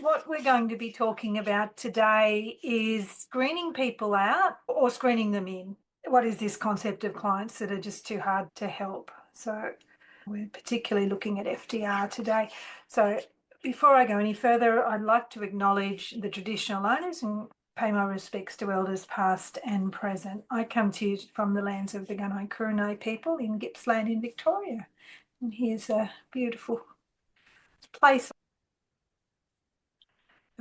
What we're going to be talking about today is screening people out or screening them in. What is this concept of clients that are just too hard to help? So we're particularly looking at FDR today. So before I go any further, I'd like to acknowledge the traditional owners and pay my respects to elders past and present. I come to you from the lands of the Gunai Kurunai people in Gippsland in Victoria. And here's a beautiful place.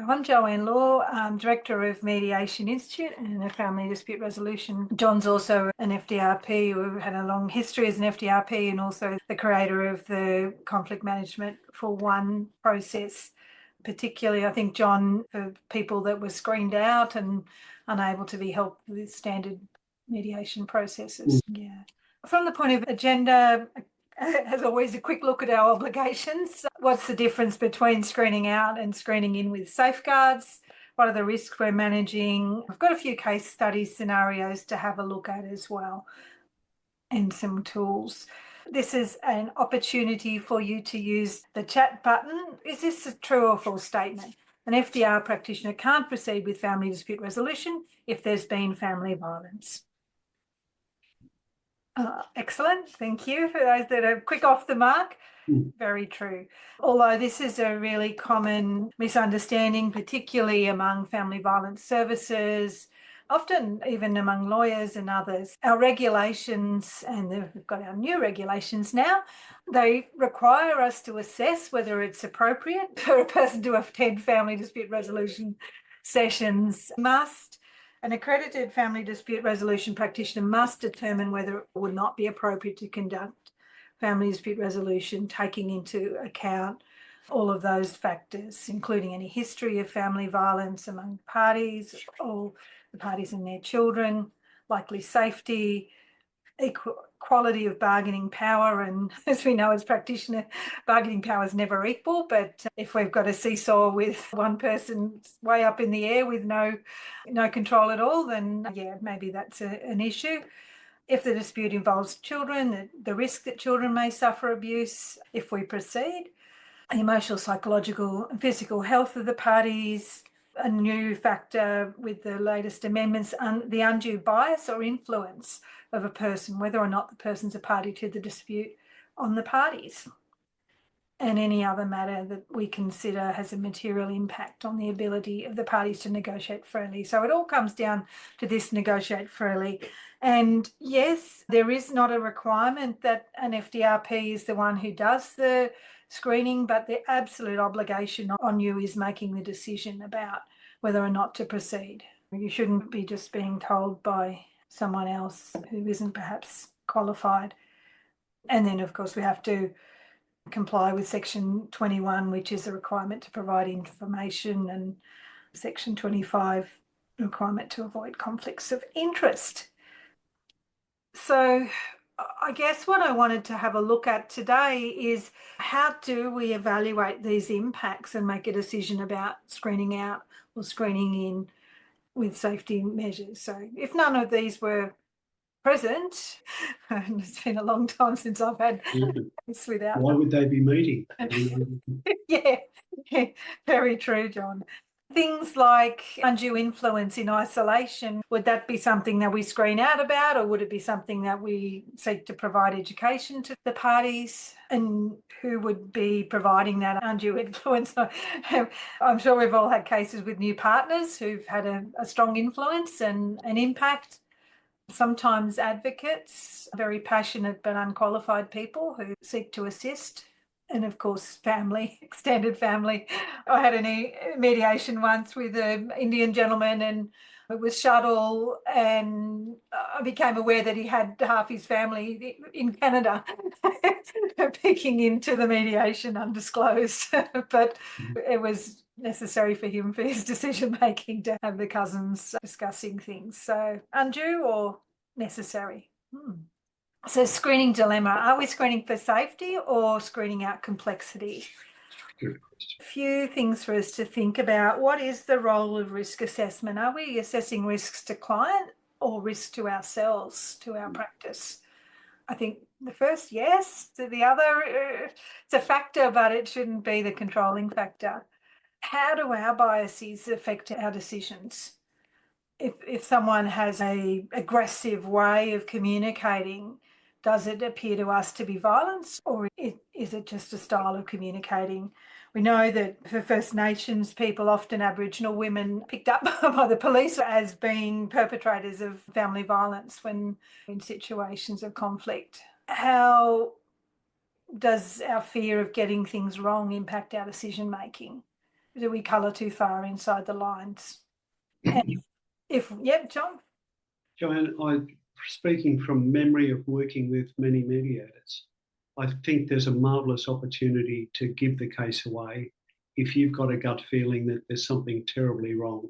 I'm Joanne Law, Director of Mediation Institute and a Family Dispute Resolution. John's also an FDRP who had a long history as an FDRP and also the creator of the conflict management for one process. Particularly, I think, John, for people that were screened out and unable to be helped with standard mediation processes. Yeah. From the point of agenda, as always, a quick look at our obligations. What's the difference between screening out and screening in with safeguards? What are the risks we're managing? I've got a few case study scenarios to have a look at as well, and some tools. This is an opportunity for you to use the chat button. Is this a true or false statement? An FDR practitioner can't proceed with family dispute resolution if there's been family violence. Excellent. Thank you for those that are quick off the mark. Very true. Although this is a really common misunderstanding, particularly among family violence services, often even among lawyers and others. Our regulations, and we've got our new regulations now, they require us to assess whether it's appropriate for a person to attend family dispute resolution sessions. An accredited family dispute resolution practitioner must determine whether it would not be appropriate to conduct family dispute resolution, taking into account all of those factors, including any history of family violence among parties or the parties and their children, likely safety, equality of bargaining power. And as we know as practitioner, bargaining power is never equal, but if we've got a seesaw with one person way up in the air with no control at all, then yeah, maybe that's an issue. If the dispute involves children, the risk that children may suffer abuse if we proceed, the emotional, psychological and physical health of the parties, a new factor with the latest amendments, the undue bias or influence of a person, whether or not the person's a party to the dispute on the parties, and any other matter that we consider has a material impact on the ability of the parties to negotiate freely. So it all comes down to this: negotiate freely. And yes, there is not a requirement that an FDRP is the one who does the screening, but the absolute obligation on you is making the decision about whether or not to proceed. You shouldn't be just being told by someone else who isn't perhaps qualified. And then, of course, we have to comply with Section 21, which is a requirement to provide information, and Section 25, requirement to avoid conflicts of interest. So I guess what I wanted to have a look at today is how do we evaluate these impacts and make a decision about screening out or screening in with safety measures. So if none of these were present, and it's been a long time since I've had this without Why would they be meeting? yeah, very true, John. Things like undue influence in isolation, would that be something that we screen out about, or would it be something that we seek to provide education to the parties? And who would be providing that undue influence? I'm sure we've all had cases with new partners who've had a strong influence and an impact. Sometimes advocates, very passionate but unqualified people who seek to assist. And of course, family, extended family. I had a mediation once with an Indian gentleman, and it was shuttle, and I became aware that he had half his family in Canada peeking into the mediation undisclosed. But it was necessary for him for his decision making to have the cousins discussing things. So undue or necessary? So screening dilemma, are we screening for safety or screening out complexity? Good question. A few things for us to think about. What is the role of risk assessment? Are we assessing risks to client or risk to ourselves, to our practice? I think the first, yes. To the other, it's a factor, but it shouldn't be the controlling factor. how do our biases affect our decisions? If someone has an aggressive way of communicating, does it appear to us to be violence, or is it just a style of communicating? We know that for First Nations people, often Aboriginal women picked up by the police as being perpetrators of family violence when in situations of conflict. How does our fear of getting things wrong impact our decision making? Do we colour too far inside the lines? And yep, John. Joanne, speaking from memory of working with many mediators, I think there's a marvellous opportunity to give the case away if you've got a gut feeling that there's something terribly wrong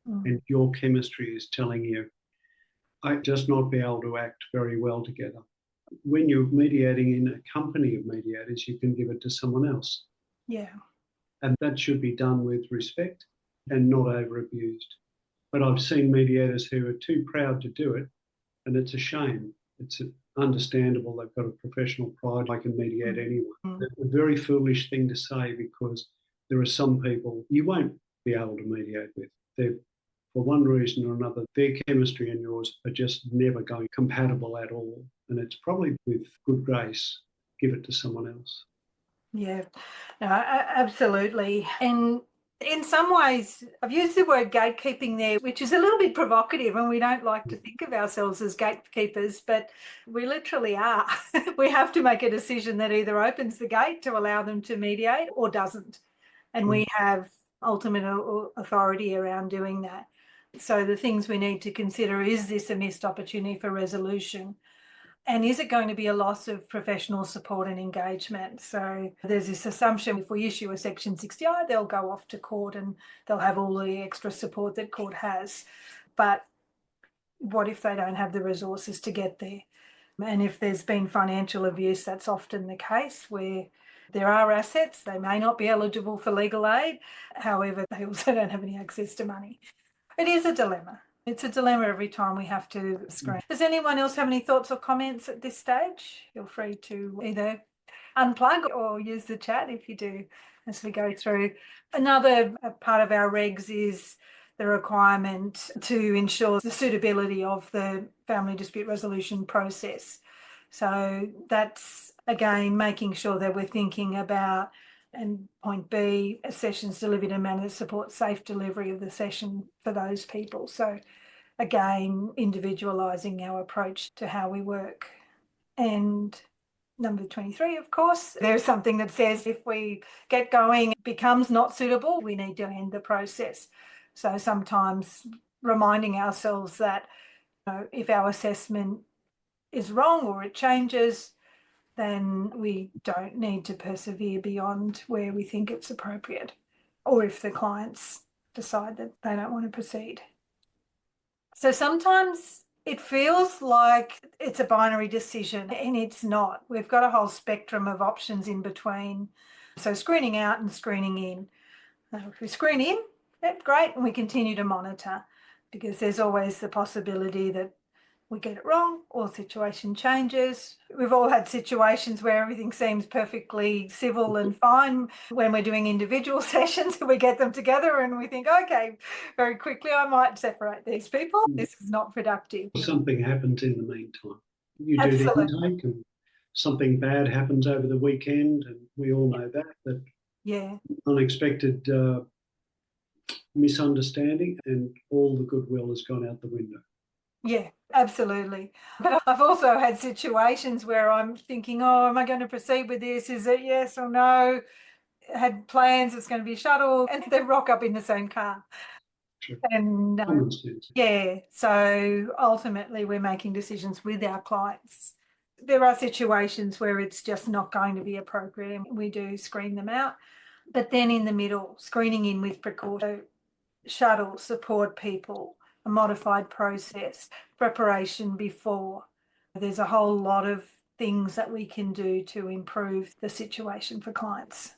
and your chemistry is telling you, I just not be able to act very well together. When you're mediating in a company of mediators, you can give it to someone else. Yeah. And that should be done with respect and not over-abused. But I've seen mediators who are too proud to do it, and it's a shame. It's understandable. They've got a professional pride. I can mediate anyone. It's a very foolish thing to say, because there are some people you won't be able to mediate with. They're, for one reason or another, their chemistry and yours are just never going compatible at all. And it's probably with good grace, give it to someone else. Yeah, no, absolutely. And in some ways, I've used the word gatekeeping there, which is a little bit provocative, and we don't like to think of ourselves as gatekeepers, but we literally are. We have to make a decision that either opens the gate to allow them to mediate or doesn't. And we have ultimate authority around doing that. So the things we need to consider: is this a missed opportunity for resolution? And is it going to be a loss of professional support and engagement? So there's this assumption if we issue a Section 60I, they'll go off to court and they'll have all the extra support that court has. But what if they don't have the resources to get there? And if there's been financial abuse, that's often the case, where there are assets, they may not be eligible for legal aid. However, they also don't have any access to money. It is a dilemma. It's a dilemma every time we have to screen. Does anyone else have any thoughts or comments at this stage? Feel free to either unplug or use the chat if you do as we go through. Another part of our regs is the requirement to ensure the suitability of the family dispute resolution process. So that's, again, making sure that we're thinking about, and point B, sessions delivered in a manner that supports safe delivery of the session for those people. So again, individualising our approach to how we work. And number 23, of course, there's something that says if we get going, it becomes not suitable, we need to end the process. So sometimes reminding ourselves that, you know, if our assessment is wrong or it changes, then we don't need to persevere beyond where we think it's appropriate, or if the clients decide that they don't want to proceed. So sometimes it feels like it's a binary decision, and it's not. We've got a whole spectrum of options in between. So screening out and screening in. If we screen in, that's great, and we continue to monitor, because there's always the possibility that we get it wrong or the situation changes. We've all had situations where everything seems perfectly civil and fine when we're doing individual sessions, and we get them together and we think, okay, very quickly I might separate these people. This is not productive. Something happens in the meantime. You do Absolutely. the intake and something bad happens over the weekend, and we all know that Yeah. unexpected misunderstanding, and all the goodwill has gone out the window. Yeah, absolutely. But I've also had situations where I'm thinking, oh, am I going to proceed with this? Is it yes or no? Had plans, it's going to be a shuttle, and they rock up in the same car. Sure. And Common sense. yeah, so ultimately we're making decisions with our clients. There are situations where it's just not going to be appropriate, and we do screen them out. But then in the middle, screening in with precaution, shuttle, support people, a modified process, preparation before. There's a whole lot of things that we can do to improve the situation for clients.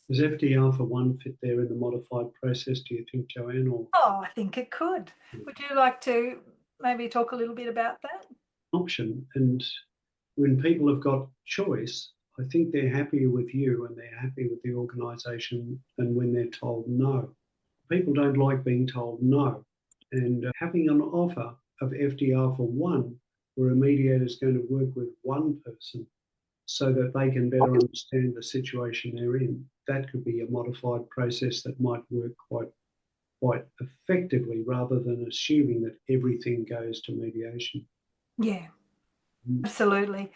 Does FDR for one fit there in the modified process, do you think, Joanne? Or Oh, I think it could. Would you like to maybe talk a little bit about that? option, and when people have got choice, I think they're happier with you and they're happy with the organisation than when they're told no. People don't like being told no. And having an offer of FDR for one, where a mediator is going to work with one person so that they can better understand the situation they're in, that could be a modified process that might work quite effectively, rather than assuming that everything goes to mediation. Yeah, absolutely.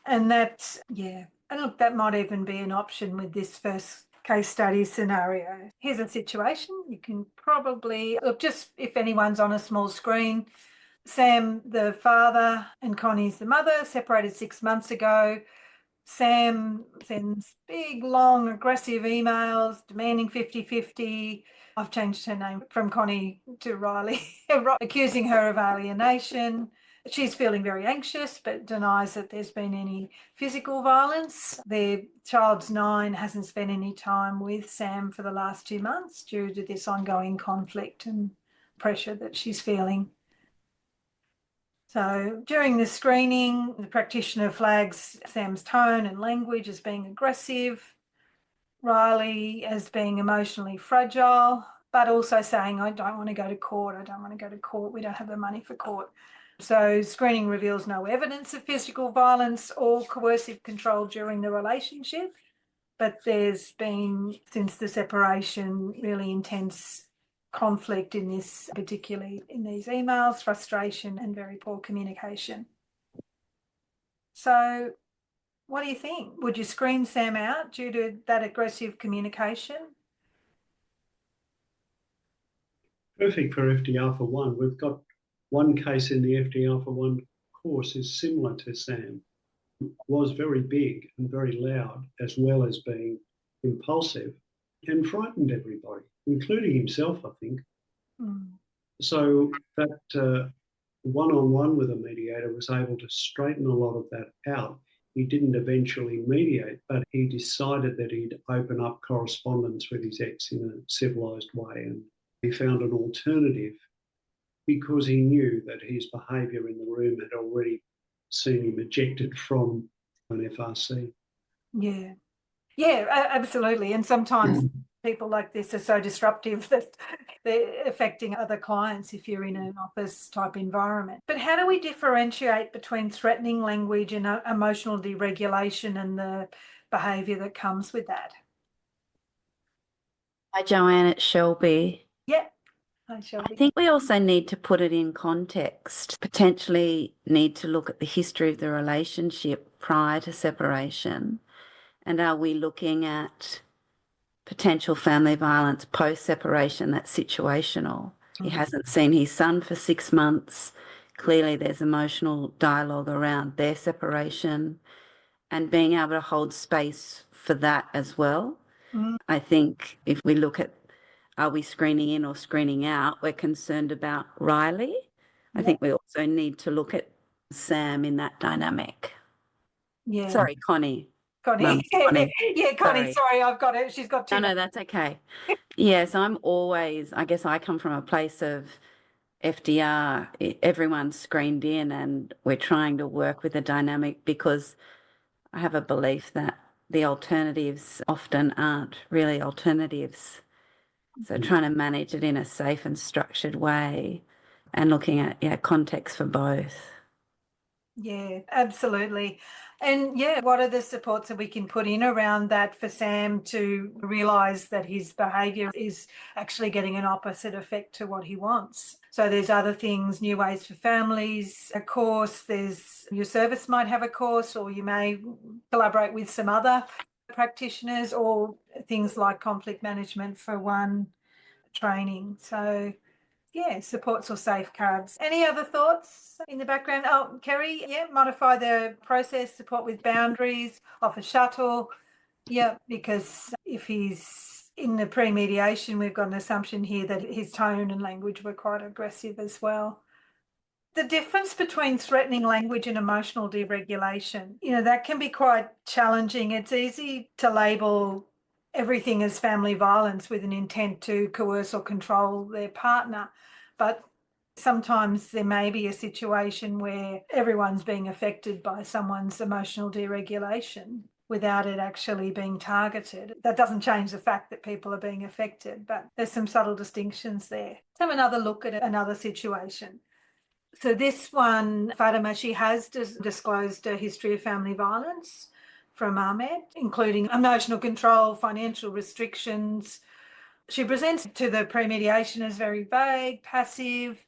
And that's, yeah. And look, that might even be an option with this first case study scenario. Here's a situation. You can probably, look, just if anyone's on a small screen, Sam, the father, and Connie's the mother, separated 6 months ago. Sam sends big, long, aggressive emails demanding 50-50. I've changed her name from Connie to Riley, accusing her of alienation. She's feeling very anxious, but denies that there's been any physical violence. Their child's 9, hasn't spent any time with Sam for the last 2 months due to this ongoing conflict and pressure that she's feeling. So during the screening, the practitioner flags Sam's tone and language as being aggressive, Riley as being emotionally fragile, but also saying, I don't want to go to court. I don't want to go to court. We don't have the money for court. So screening reveals no evidence of physical violence or coercive control during the relationship, but there's been, since the separation, really intense conflict in this, particularly in these emails, frustration and very poor communication. So what do you think? Would you screen Sam out due to that aggressive communication? Perfect for FDR for one. We've got one case in the FDR for one course is similar to Sam. Was very big and very loud, as well as being impulsive, and frightened everybody, including himself, I think. So that one-on-one with a mediator was able to straighten a lot of that out. He didn't eventually mediate, but he decided that he'd open up correspondence with his ex in a civilised way, and he found an alternative because he knew that his behaviour in the room had already seen him ejected from an FRC. Yeah. Yeah, absolutely. And sometimes people like this are so disruptive that they're affecting other clients if you're in an office type environment. But how do we differentiate between threatening language and emotional deregulation and the behaviour that comes with that? Hi, Joanne, it's Shelby. Yeah. Hi, Shelby. I think we also need to put it in context, potentially need to look at the history of the relationship prior to separation. And are we looking at potential family violence post-separation that's situational? He hasn't seen his son for 6 months. Clearly there's emotional dialogue around their separation and being able to hold space for that as well. I think if we look at are we screening in or screening out, we're concerned about Riley. I think we also need to look at Sam in that dynamic. Yeah. Sorry, Connie. Connie. Connie. Yeah, Connie, sorry, I've got it. She's got two. No, that's okay. Yes, I'm always, I guess I come from a place of FDR, everyone's screened in and we're trying to work with the dynamic because I have a belief that the alternatives often aren't really alternatives. So trying to manage it in a safe and structured way and looking at context for both. Yeah, absolutely. And what are the supports that we can put in around that for Sam to realise that his behaviour is actually getting an opposite effect to what he wants? So there's other things, new ways for families, a course, there's your service might have a course, or you may collaborate with some other practitioners, or things like conflict management for one training. So supports or safeguards. Any other thoughts in the background? Oh, Kerry, modify the process, support with boundaries, offer shuttle. Yeah, because if he's in the pre-mediation, we've got an assumption here that his tone and language were quite aggressive as well. The difference between threatening language and emotional deregulation, that can be quite challenging. It's easy to label everything as family violence with an intent to coerce or control their partner. But sometimes there may be a situation where everyone's being affected by someone's emotional deregulation. without it actually being targeted. That doesn't change the fact that people are being affected, but there's some subtle distinctions there. Let's have another look at another situation. So this one, Fatima, she has disclosed a history of family violence from Ahmed, including emotional control, financial restrictions. She presents to the pre-mediation as very vague, passive.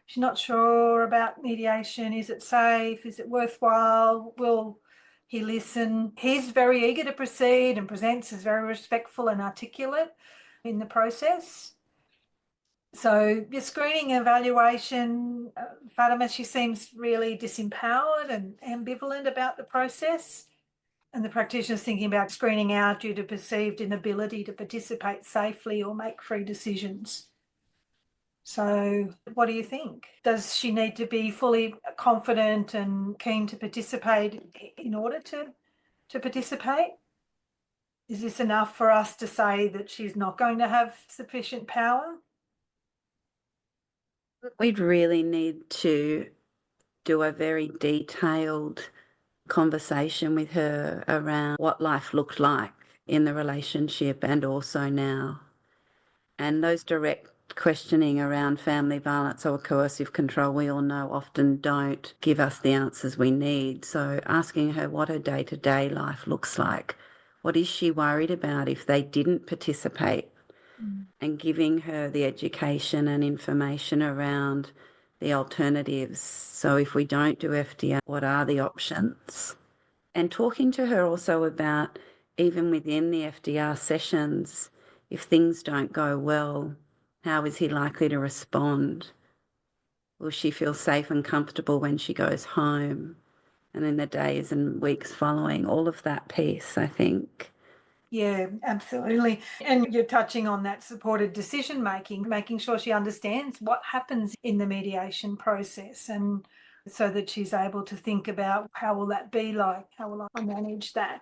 She's not sure about mediation. Is it safe? Is it worthwhile? Will he listen? He's very eager to proceed and presents as very respectful and articulate in the process. So your screening evaluation, Fatima, she seems really disempowered and ambivalent about the process. And the practitioner's thinking about screening out due to perceived inability to participate safely or make free decisions. So what do you think? Does she need to be fully confident and keen to participate in order to participate? Is this enough for us to say that she's not going to have sufficient power? We'd really need to do a very detailed conversation with her around what life looked like in the relationship and also now. And those direct questioning around family violence or coercive control, we all know, often don't give us the answers we need. So asking her what her day-to-day life looks like, what is she worried about if they didn't participate, and giving her the education and information around the alternatives. So if we don't do FDR, what are the options? And talking to her also about, even within the FDR sessions, if things don't go well, how is he likely to respond? Will she feel safe and comfortable when she goes home? And in the days and weeks following, all of that piece, I think. Yeah, absolutely. And you're touching on that supported decision making, making sure she understands what happens in the mediation process, and so that she's able to think about how will that be like, how will I manage that.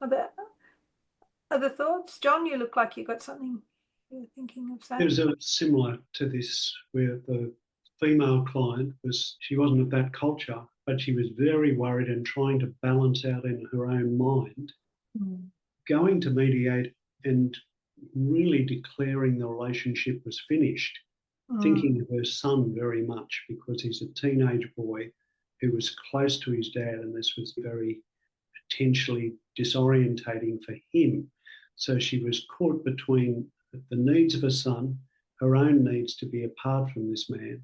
Other thoughts? John, you look like you got something you're thinking of saying. There's a similar to this where the female client she wasn't of that culture, but she was very worried and trying to balance out in her own mind, going to mediate and really declaring the relationship was finished, thinking of her son very much because he's a teenage boy who was close to his dad, and this was very potentially disorientating for him. So she was caught between the needs of her son, her own needs to be apart from this man,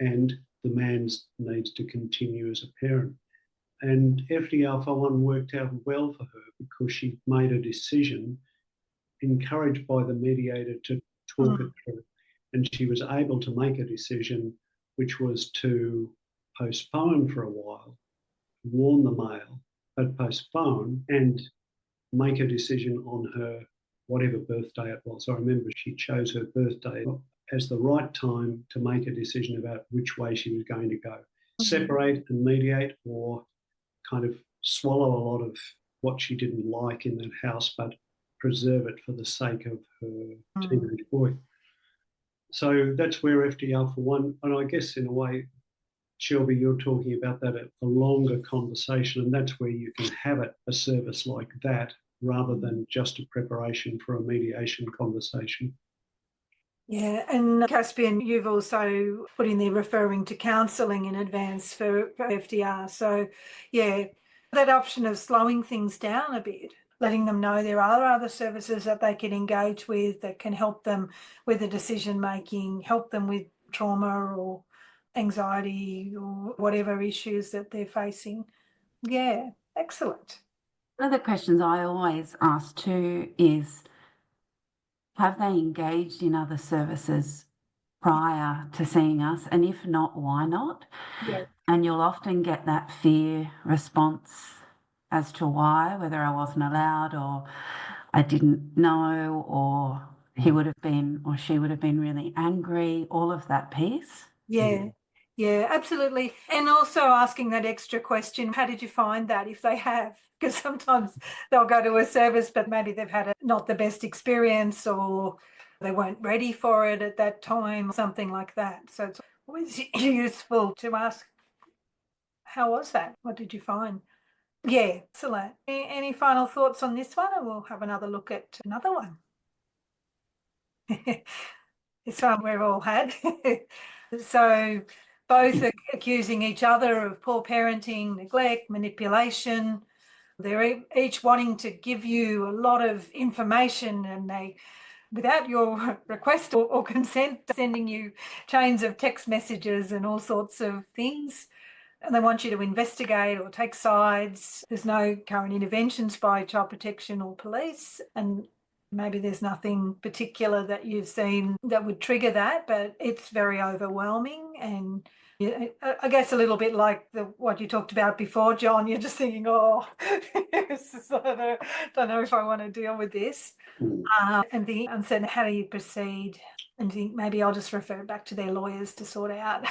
and the man's needs to continue as a parent. And FDR for one worked out well for her because she made a decision, encouraged by the mediator to talk it through. And she was able to make a decision, which was to postpone for a while, warn the male, but postpone and make a decision on her whatever birthday it was. I remember she chose her birthday as the right time to make a decision about which way she was going to go. Separate and mediate, or kind of swallow a lot of what she didn't like in that house, but preserve it for the sake of her teenage boy. So that's where FDR for one, and I guess in a way, Shelby, you're talking about that a longer conversation, and that's where you can have it, a service like that, rather than just a preparation for a mediation conversation. Yeah, and Caspian, you've also put in there referring to counselling in advance for FDR. So, yeah, that option of slowing things down a bit, letting them know there are other services that they can engage with that can help them with the decision making, help them with trauma or anxiety or whatever issues that they're facing. Yeah, excellent. One of the questions I always ask too is, have they engaged in other services prior to seeing us? And if not, why not? Yeah. And you'll often get that fear response as to why, whether I wasn't allowed or I didn't know, or he would have been or she would have been really angry, all of that piece. Yeah. Yeah, absolutely. And also asking that extra question, how did you find that, if they have? Because sometimes they'll go to a service, but maybe they've had not the best experience, or they weren't ready for it at that time, something like that. So it's always useful to ask, how was that? What did you find? Yeah, excellent. Any final thoughts on this one, and we'll have another look at another one. This one we've all had. So both are accusing each other of poor parenting, neglect, manipulation. They're each wanting to give you a lot of information, and they, without your request or consent, sending you chains of text messages and all sorts of things. And they want you to investigate or take sides. There's no current interventions by child protection or police. And maybe there's nothing particular that you've seen that would trigger that, but it's very overwhelming. And I guess a little bit like what you talked about before, John, you're just thinking, oh, I don't know if I want to deal with this. And the uncertain, how do you proceed? And think maybe I'll just refer back to their lawyers to sort out.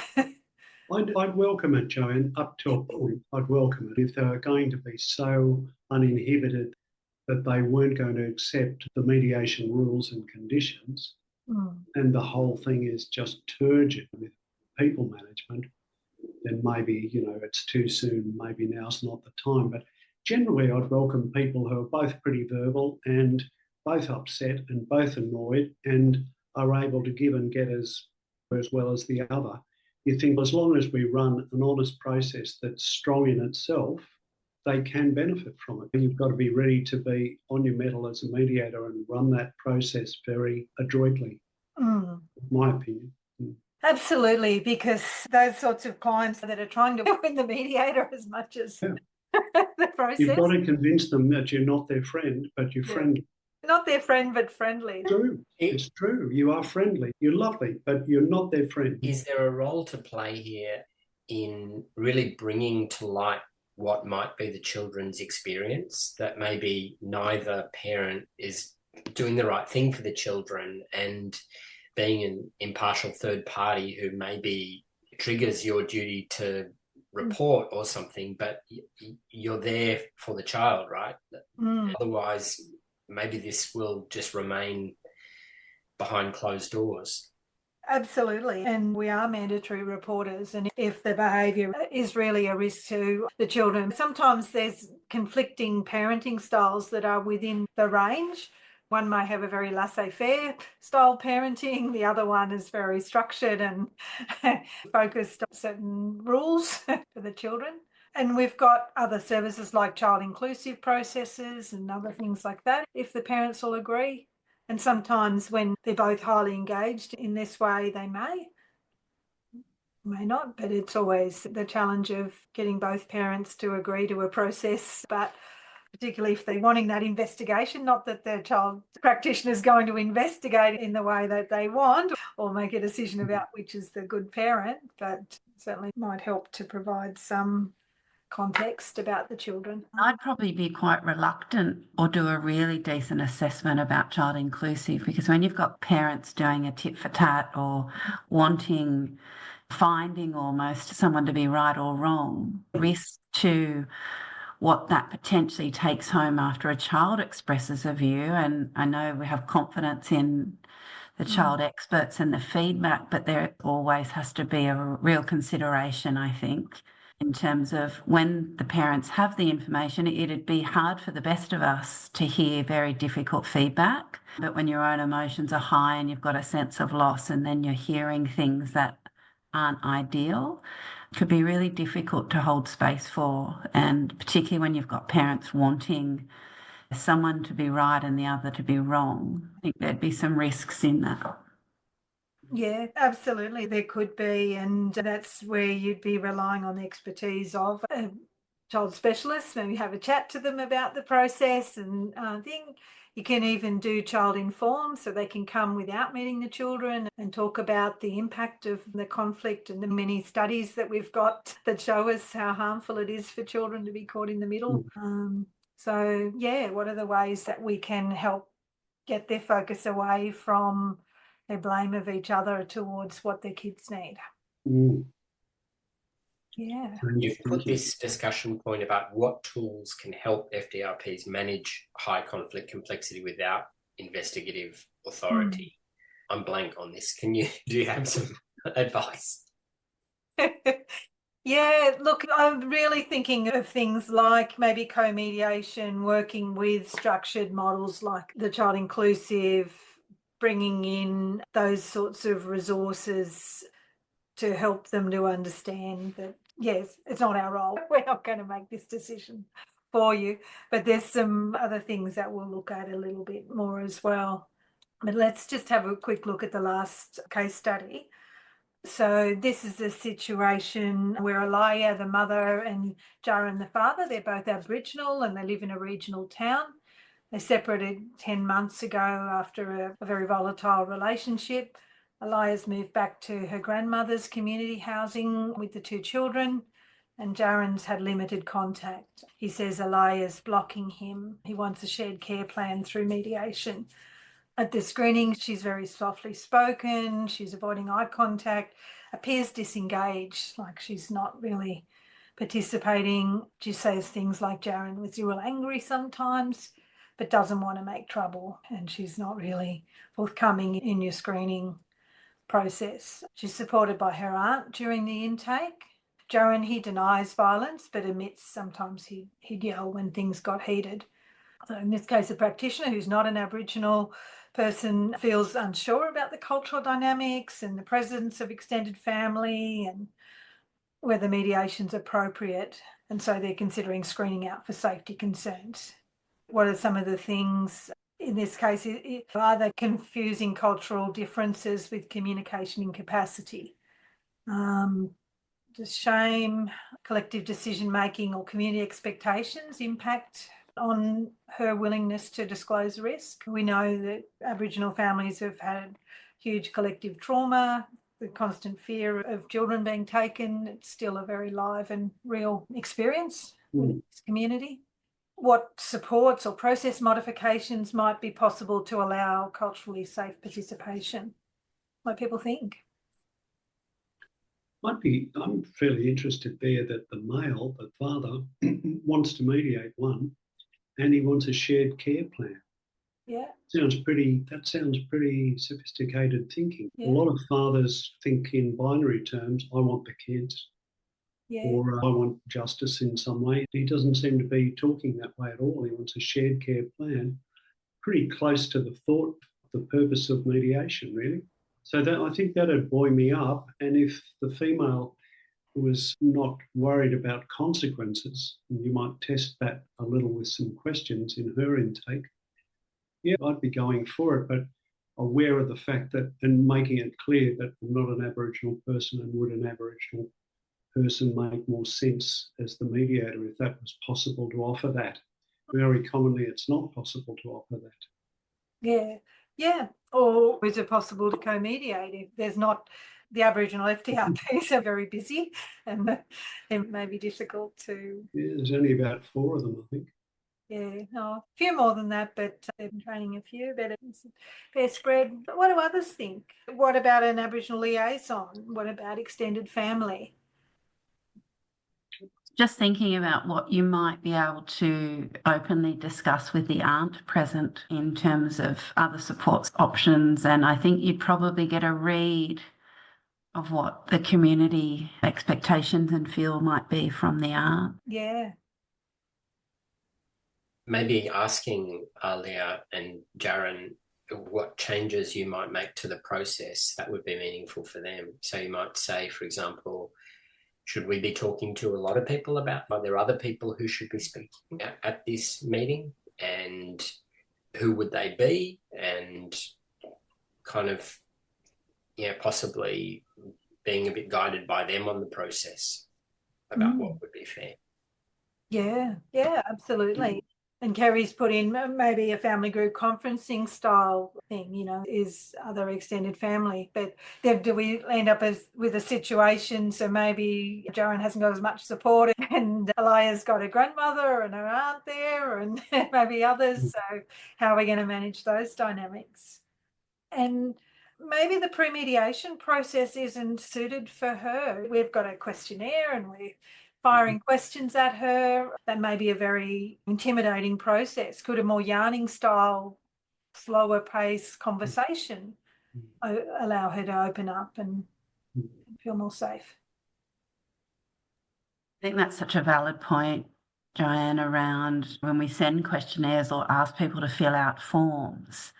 I'd welcome it, Joanne, up to a point. I'd welcome it if they were going to be so uninhibited that they weren't going to accept the mediation rules and conditions, and the whole thing is just turgid with people management, then maybe, it's too soon, maybe now's not the time. But generally, I'd welcome people who are both pretty verbal and both upset and both annoyed and are able to give and get as well as the other. You think as long as we run an honest process that's strong in itself, they can benefit from it. And you've got to be ready to be on your mettle as a mediator and run that process very adroitly, in my opinion. Absolutely, because those sorts of clients that are trying to win the mediator as much as the process. You've got to convince them that you're not their friend, but you're friendly. Not their friend, but friendly. True. It's true. You are friendly. You're lovely, but you're not their friend. Is there a role to play here in really bringing to light what might be the children's experience, that maybe neither parent is doing the right thing for the children, and being an impartial third party who maybe triggers your duty to report or something, but you're there for the child, right? Otherwise, maybe this will just remain behind closed doors. Absolutely. And we are mandatory reporters. And if the behaviour is really a risk to the children, sometimes there's conflicting parenting styles that are within the range. One may have a very laissez-faire style parenting. The other one is very structured and focused on certain rules for the children. And we've got other services like child inclusive processes and other things like that, if the parents all agree. And sometimes when they're both highly engaged in this way, they may not, but it's always the challenge of getting both parents to agree to a process. But particularly if they're wanting that investigation, not that the child practitioner is going to investigate in the way that they want or make a decision about which is the good parent, but certainly might help to provide some context about the children. I'd probably be quite reluctant or do a really decent assessment about child inclusive, because when you've got parents doing a tit for tat or finding almost someone to be right or wrong, risk to what that potentially takes home after a child expresses a view. And I know we have confidence in the child experts and the feedback, but there always has to be a real consideration, I think, in terms of when the parents have the information. It'd be hard for the best of us to hear very difficult feedback, but when your own emotions are high and you've got a sense of loss and then you're hearing things that aren't ideal, it could be really difficult to hold space for, and particularly when you've got parents wanting someone to be right and the other to be wrong. I think there'd be some risks in that. Yeah, absolutely. There could be, and that's where you'd be relying on the expertise of a child specialist. Maybe have a chat to them about the process and thing. You can even do child informed, so they can come without meeting the children and talk about the impact of the conflict and the many studies that we've got that show us how harmful it is for children to be caught in the middle. So, yeah, what are the ways that we can help get their focus away from their blame of each other towards what their kids need? Yeah. You've put this discussion point about what tools can help FDRPs manage high conflict complexity without investigative authority. I'm blank on this. Do you have some advice? Yeah, look, I'm really thinking of things like maybe co-mediation, working with structured models like the child inclusive, bringing in those sorts of resources to help them to understand that, yes, it's not our role. We're not going to make this decision for you. But there's some other things that we'll look at a little bit more as well. But let's just have a quick look at the last case study. So this is a situation where Alaya, the mother, and Jaron, the father, they're both Aboriginal and they live in a regional town. They separated 10 months ago after a very volatile relationship. Alaya's moved back to her grandmother's community housing with the two children, and Jaron's had limited contact. He says Alaya's blocking him. He wants a shared care plan through mediation. At the screening, she's very softly spoken, she's avoiding eye contact, appears disengaged, like she's not really participating. She says things like Jaron was real angry sometimes, but doesn't want to make trouble, and she's not really forthcoming in your screening process. She's supported by her aunt during the intake. Jaron, he denies violence, but admits sometimes he'd yell when things got heated. So in this case, a practitioner who's not an Aboriginal person feels unsure about the cultural dynamics and the presence of extended family and whether mediation's appropriate. And so they're considering screening out for safety concerns. What are some of the things in this case? Are they confusing cultural differences with communication incapacity? Does shame, collective decision-making or community expectations impact on her willingness to disclose risk? We know that Aboriginal families have had huge collective trauma, the constant fear of children being taken. It's still a very live and real experience with this community. What supports or process modifications might be possible to allow culturally safe participation? What people think? I'm fairly interested there that the male, the father, wants to mediate one, and he wants a shared care plan. Yeah. That sounds pretty sophisticated thinking. Yeah. A lot of fathers think in binary terms, I want the kids, or I want justice in some way. He doesn't seem to be talking that way at all. He wants a shared care plan, pretty close to the thought, the purpose of mediation, really. So that, I think that'd buoy me up. And if the female was not worried about consequences, and you might test that a little with some questions in her intake, yeah, I'd be going for it, but aware of the fact that, and making it clear that I'm not an Aboriginal person, and would an Aboriginal person make more sense as the mediator if that was possible to offer that. Very commonly, it's not possible to offer that. Yeah, yeah. Or is it possible to co-mediate if there's not the Aboriginal FDRPs are very busy and it may be difficult to. Yeah, there's only about 4 of them, I think. Yeah, no, a few more than that, but they've been training a few, but it's fair spread. But what do others think? What about an Aboriginal liaison? What about extended family? Just thinking about what you might be able to openly discuss with the aunt present in terms of other support options. And I think you'd probably get a read of what the community expectations and feel might be from the aunt. Yeah. Maybe asking Alia and Jaron what changes you might make to the process that would be meaningful for them. So you might say, for example, should we be talking to a lot of people about, are there other people who should be speaking at this meeting, and who would they be, and kind of, possibly being a bit guided by them on the process about what would be fair. Yeah, absolutely. And Kerry's put in maybe a family group conferencing style thing, is other extended family. But then do we end up with a situation, so maybe Joanne hasn't got as much support and Alaya's got her grandmother and her aunt there and maybe others. So how are we going to manage those dynamics? And maybe the pre-mediation process isn't suited for her. We've got a questionnaire and we're firing questions at her. That may be a very intimidating process. Could a more yarning style, slower pace conversation allow her to open up and feel more safe? I think that's such a valid point, Joanne, around when we send questionnaires or ask people to fill out forms,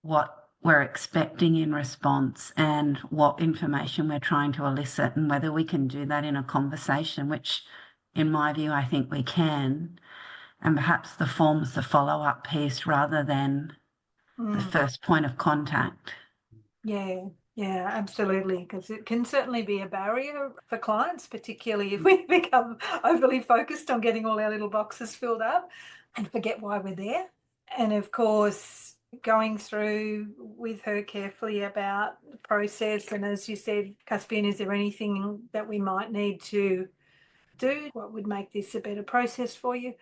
what we're expecting in response and what information we're trying to elicit, and whether we can do that in a conversation, which in my view, I think we can. And perhaps the form's the follow-up piece rather than the first point of contact. Yeah, absolutely, because it can certainly be a barrier for clients, particularly if we become overly focused on getting all our little boxes filled up and forget why we're there. And of course, going through with her carefully about the process. And as you said, Caspian, is there anything that we might need to do? What would make this a better process for you?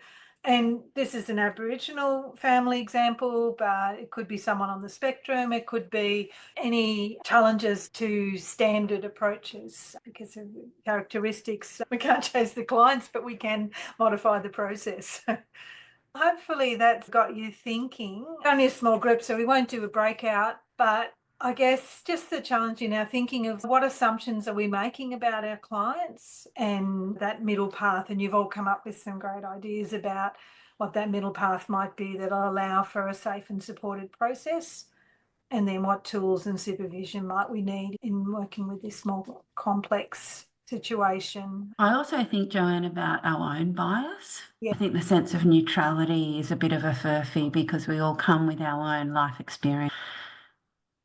And this is an Aboriginal family example, but it could be someone on the spectrum. It could be any challenges to standard approaches because of characteristics. We can't change the clients, but we can modify the process. Hopefully that's got you thinking. Only a small group, so we won't do a breakout, but I guess just the challenge in our thinking of what assumptions are we making about our clients and that middle path. And you've all come up with some great ideas about what that middle path might be that'll allow for a safe and supported process. And then what tools and supervision might we need in working with this more complex situation. I also think, Joanne, about our own bias. Yeah. I think the sense of neutrality is a bit of a furphy because we all come with our own life experience.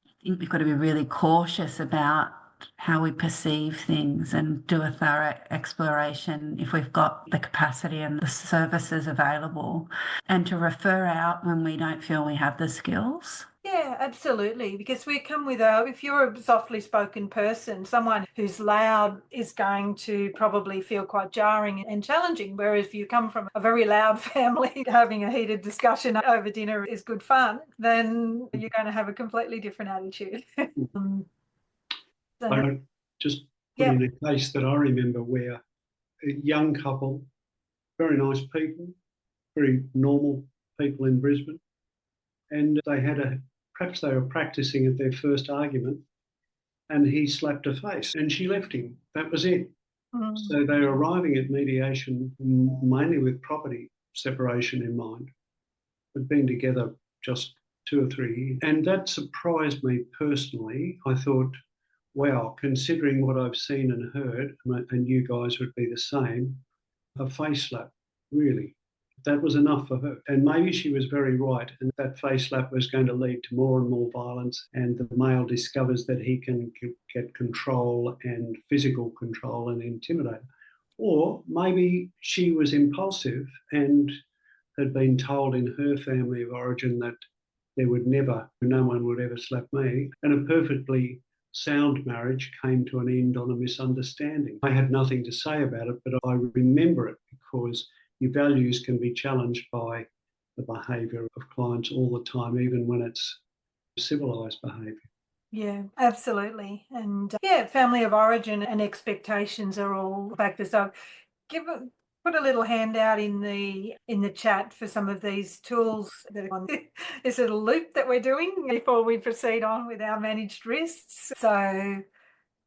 I think we've got to be really cautious about how we perceive things and do a thorough exploration if we've got the capacity and the services available, and to refer out when we don't feel we have the skills. Yeah, absolutely. Because we come with if you're a softly spoken person, someone who's loud is going to probably feel quite jarring and challenging. Whereas if you come from a very loud family, having a heated discussion over dinner is good fun, then you're going to have a completely different attitude. I just put in a case that I remember where a young couple, very nice people, very normal people in Brisbane, and perhaps they were practicing at their first argument, and he slapped her face and she left him. That was it. So they were arriving at mediation mainly with property separation in mind, but been together just 2 or 3 years. And that surprised me personally. I thought, wow, considering what I've seen and heard, and you guys would be the same, a face slap, really. That was enough for her. And maybe she was very right. And that face slap was going to lead to more and more violence. And the male discovers that he can get control and physical control and intimidate. Or maybe she was impulsive and had been told in her family of origin that no one would ever slap me. And a perfectly sound marriage came to an end on a misunderstanding. I had nothing to say about it, but I remember it because your values can be challenged by the behaviour of clients all the time, even when it's civilised behaviour. Yeah, absolutely. And family of origin and expectations are all factors. So put a little handout in the chat for some of these tools that are on this little loop that we're doing before we proceed on with our managed risks. So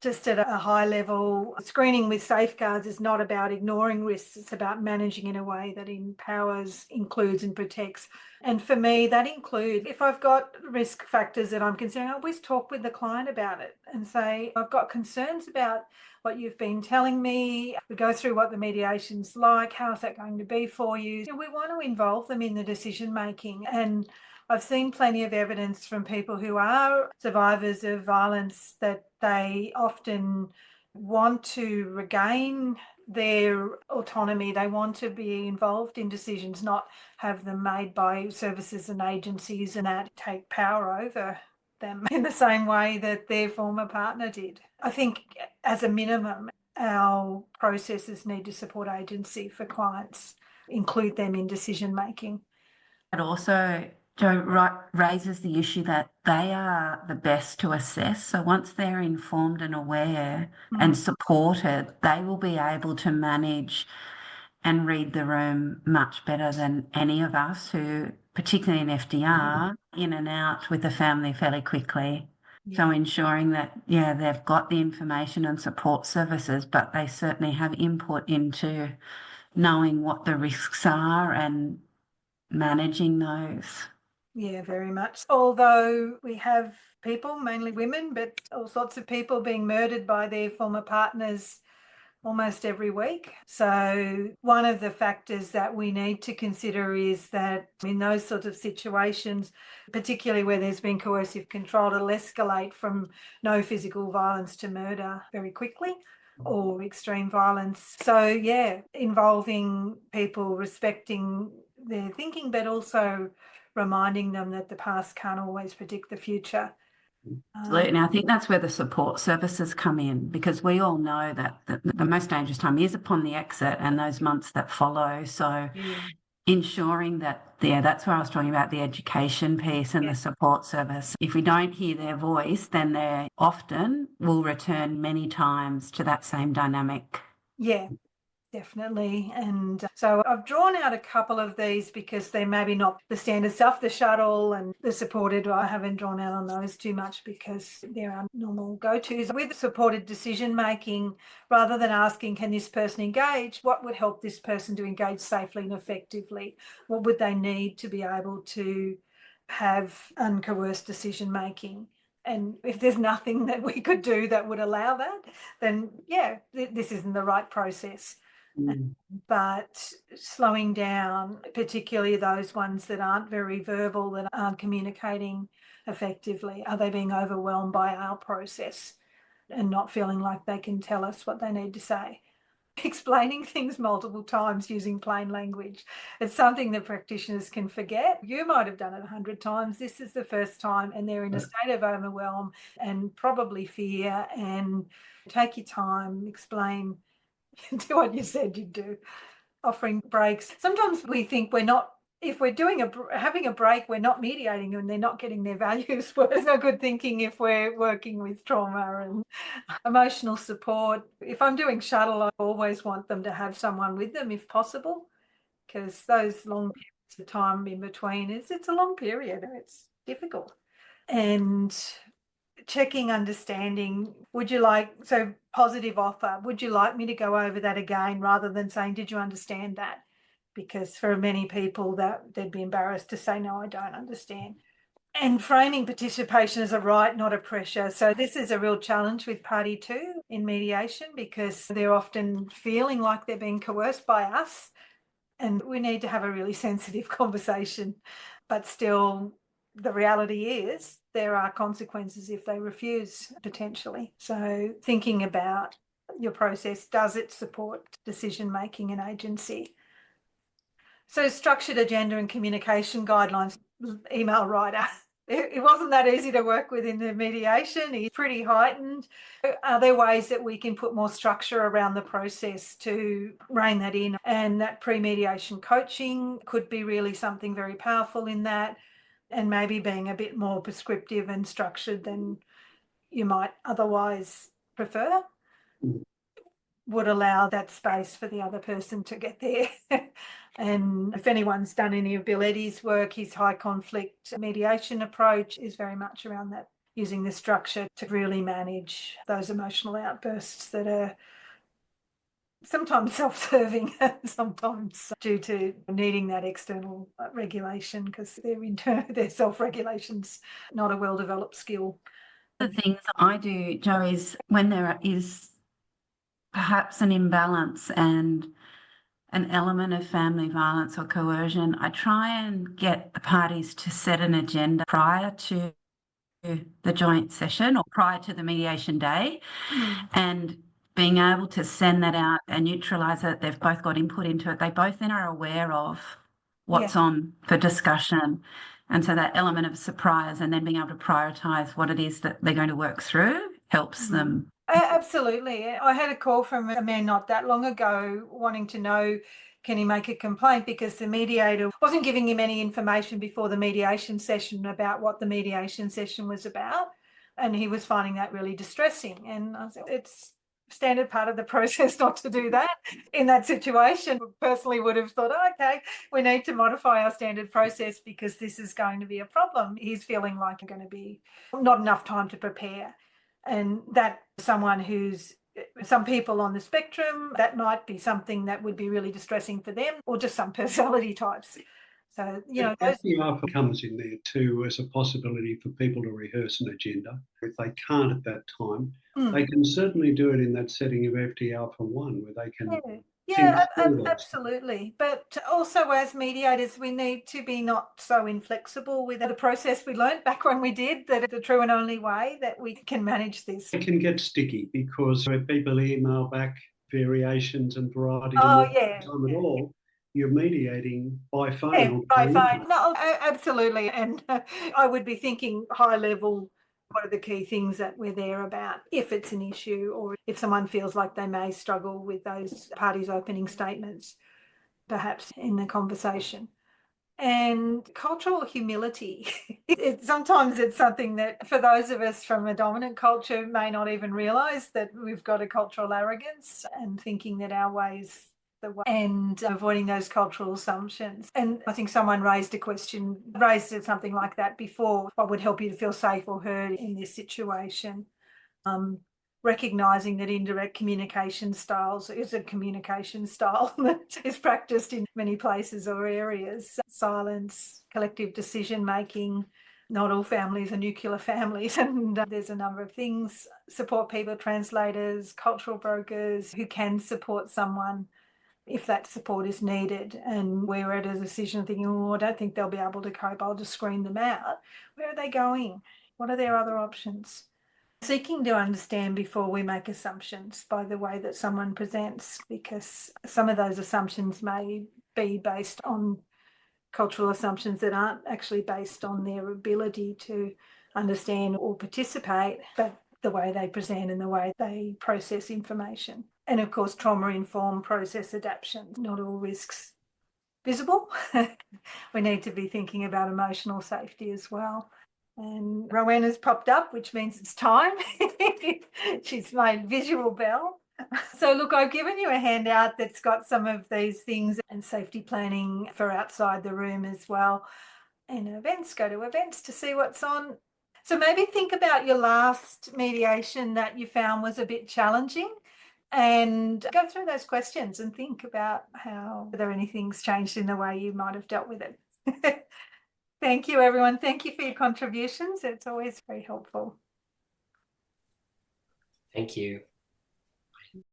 just at a high level, screening with safeguards is not about ignoring risks. It's about managing in a way that empowers, includes and protects. And for me, that includes, if I've got risk factors that I'm considering, I always talk with the client about it and say, I've got concerns about what you've been telling me. We go through what the mediation's like. How's that going to be for you? We want to involve them in the decision making. And I've seen plenty of evidence from people who are survivors of violence that they often want to regain their autonomy. They want to be involved in decisions, not have them made by services and agencies and that take power over them in the same way that their former partner did. I think as a minimum, our processes need to support agency for clients, include them in decision making. It also, Joe, raises the issue that they are the best to assess. So once they're informed and aware and supported, they will be able to manage and read the room much better than any of us who, particularly in FDR, in and out with the family fairly quickly. So ensuring that, they've got the information and support services, but they certainly have input into knowing what the risks are and managing those. Yeah, very much. Although we have people, mainly women, but all sorts of people being murdered by their former partners almost every week. So one of the factors that we need to consider is that in those sorts of situations, particularly where there's been coercive control, it'll escalate from no physical violence to murder very quickly, or extreme violence. So involving people, respecting their thinking, but also reminding them that the past can't always predict the future. Absolutely. I think that's where the support services come in, because we all know that the most dangerous time is upon the exit and those months that follow. So ensuring that, that's where I was talking about the education piece and the support service. If we don't hear their voice, then they often will return many times to that same dynamic. Yeah. Definitely. And so I've drawn out a couple of these because they maybe not the standard stuff, the shuttle and the supported. I haven't drawn out on those too much because they're our normal go-tos. With supported decision making, rather than asking, can this person engage, what would help this person to engage safely and effectively? What would they need to be able to have uncoerced decision making? And if there's nothing that we could do that would allow that, then this isn't the right process. But slowing down, particularly those ones that aren't very verbal, that aren't communicating effectively, are they being overwhelmed by our process and not feeling like they can tell us what they need to say? Explaining things multiple times using plain language. It's something that practitioners can forget. You might have done it 100 times. This is the first time, and they're in a state of overwhelm and probably fear. And take your time, explain, do what you said you'd do. Offering breaks. Sometimes we think we're not, if we're having a break, we're not mediating and they're not getting their values. Well, there's no good thinking if we're working with trauma and emotional support. If I'm doing shuttle, I always want them to have someone with them if possible, because those long periods of time in between it's a long period. It's difficult. And checking understanding, positive offer, would you like me to go over that again, rather than saying, did you understand that? Because for many people that they'd be embarrassed to say, no, I don't understand. And framing participation as a right, not a pressure. So this is a real challenge with party two in mediation, because they're often feeling like they're being coerced by us, and we need to have a really sensitive conversation. But still, the reality is there are consequences if they refuse, potentially. So thinking about your process, does it support decision making and agency? So structured agenda and communication guidelines, email writer. It wasn't that easy to work with in the mediation. He's pretty heightened. Are there ways that we can put more structure around the process to rein that in? And that pre-mediation coaching could be really something very powerful in that, and maybe being a bit more prescriptive and structured than you might otherwise prefer would allow that space for the other person to get there. And if anyone's done any of Bill Eddy's work, his high conflict mediation approach is very much around that, using the structure to really manage those emotional outbursts that are sometimes self-serving, sometimes due to needing that external regulation, because their self-regulation's not a well-developed skill. The things I do, Jo, is when there is perhaps an imbalance and an element of family violence or coercion, I try and get the parties to set an agenda prior to the joint session or prior to the mediation day, and being able to send that out and neutralise it. They've both got input into it. They both then are aware of what's on for discussion. And so that element of surprise and then being able to prioritise what it is that they're going to work through helps them. Absolutely. I had a call from a man not that long ago wanting to know, can he make a complaint, because the mediator wasn't giving him any information before the mediation session about what the mediation session was about. And he was finding that really distressing. And I said, it's standard part of the process not to do that in that situation. Personally would have thought, oh, okay, we need to modify our standard process because this is going to be a problem. He's feeling like I'm going to be not enough time to prepare. And that someone who's some people on the spectrum, that might be something that would be really distressing for them, or just some personality types. So, FDR comes in there too as a possibility for people to rehearse an agenda. If they can't at that time, they can certainly do it in that setting of FDR for one, where they can. Yeah, absolutely. But also as mediators, we need to be not so inflexible with the process we learned back when we did, that the true and only way that we can manage this. It can get sticky because when people email back variations and varieties time at all, you're mediating by phone. Yeah, by phone. No, absolutely. And I would be thinking high level, what are the key things that we're there about if it's an issue, or if someone feels like they may struggle with those parties' opening statements, perhaps in the conversation. And cultural humility. Sometimes it's something that for those of us from a dominant culture may not even realise that we've got a cultural arrogance and thinking that our ways the way, and avoiding those cultural assumptions. And I think someone raised something like that before. What would help you to feel safe or heard in this situation? Recognising that indirect communication styles is a communication style that is practiced in many places or areas. Silence, collective decision making. Not all families are nuclear families, and there's a number of things. Support people, translators, cultural brokers who can support someone if that support is needed. And we're at a decision thinking, I don't think they'll be able to cope, I'll just screen them out. Where are they going? What are their other options? Seeking to understand before we make assumptions by the way that someone presents, because some of those assumptions may be based on cultural assumptions that aren't actually based on their ability to understand or participate, but the way they present and the way they process information. And of course, trauma-informed process adaptation, not all risks visible. We need to be thinking about emotional safety as well. And Rowan has popped up, which means it's time. She's my visual bell. So look, I've given you a handout that's got some of these things, and safety planning for outside the room as well. And events, go to events to see what's on. So maybe think about your last mediation that you found was a bit challenging, and go through those questions and think about how whether anything's changed in the way you might have dealt with it. Thank you, everyone. Thank you for your contributions. It's always very helpful. Thank you.